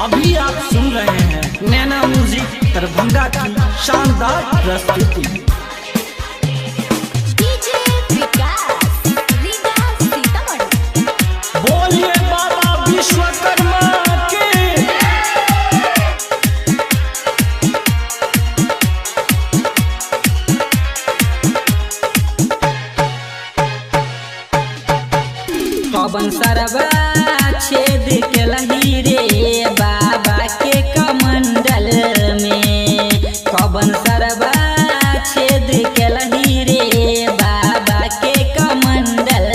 अभी आप सुन रहे हैं नैना म्यूजिक दरभंगा की शानदार प्रस्तुति। बोलिए बाबा विश्वकर्मा के। पवन सरवा छेद के लही रे बाबा के कमंडल में। पवन सरवा छेद के लही रे बाबा के कमंडल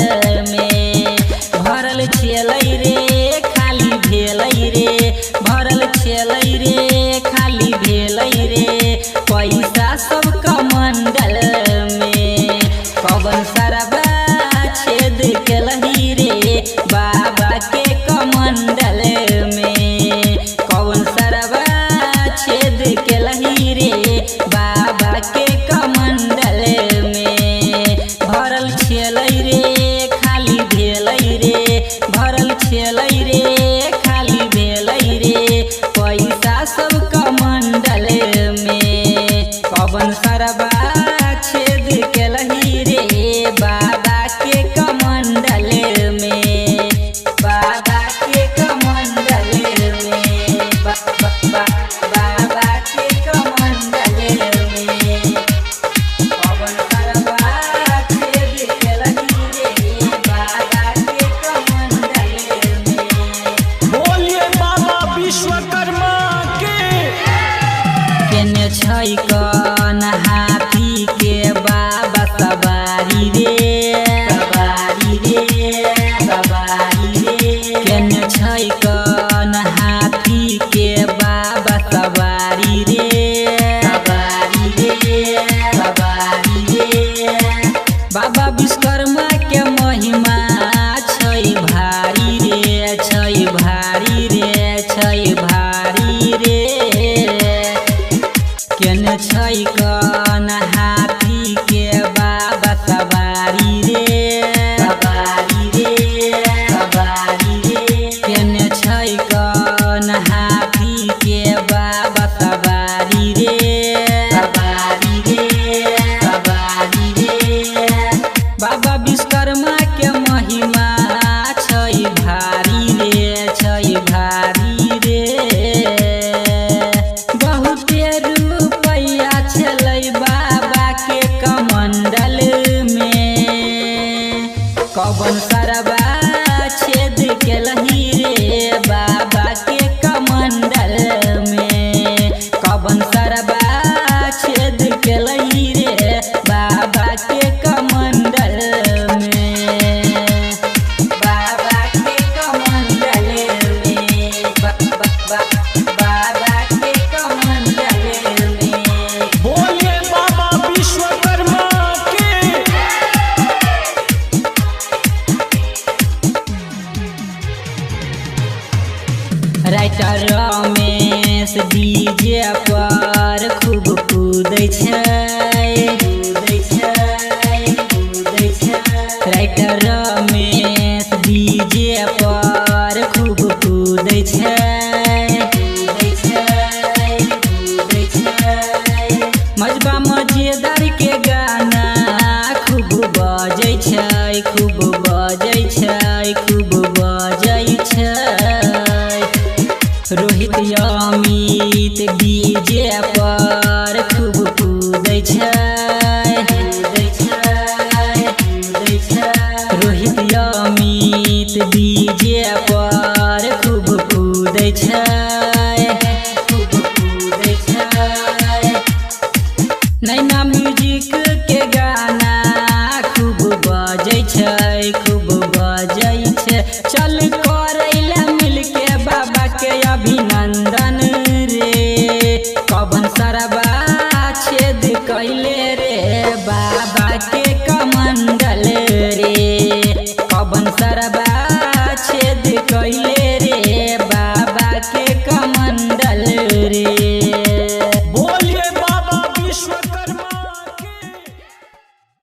में। भरल छेलै रे खाली भेलै रे, भरल छेलै रे खाली भेलै रे पैसा सब कमंडल में। पवन सरवा छेद के लही रे बाबा के कमंडल में। कौन सरवा छेद के लही रे बाबा के कमंडल में। भरल छेलै रे खाली भेलै रे, भरल छेलै रे खाली भेलै रे पैसा सब कमंडल में। पवन सरवा छेद के लही रे बाबा के कमंडल में। बाबा के कमंडल में, बाबा के कमंडल में। पवन सरवा छेद के लही रे बाबा के कमंडल में। बोलिए बाबा विश्वकर्मा के। केने छै कन हाथी के बाबा सवारी रे, सवारी रे, सवारी रे। केने छै कन हाथी के बाबा सवारी रे, सवारी रे, सवारी रे। बाबा विश्वकर्मा के महिमा छै भारी रे, छै भारी रे, छै भारी रे। केने छै कन हाथी के बाबा सवारी रे, सवारी रे, सवारी रे। केने छै कन हाथी के बाबा सवारी रे, सवारी रे, सवारी रे। बाबा विश्वकर्मा के महिमा छै भारी रे, छै भारी रे। बहुते रुपैया छलै बाबा के कमंडल में। कौन सरवा छेद के लही रे बाबा के कमंडल में। कौन सरवा छेद के लही रे बाबा के कमंडल में। बाबा के कमंडल में, बाबा के कमंडल में। बोलिए बाबा विश्वकर्मा के। राइटर रमेश डीजे पर खूब कूदै छै, कूदै छै, कूदै छै। राइटर रमेश डीजे पर खूब कूदै छै, कूदै छै, कूदै छै। मजबा मजेदार के गाना खूब बजै छै, खूब बजै छै, खूब बजै छै। रोहित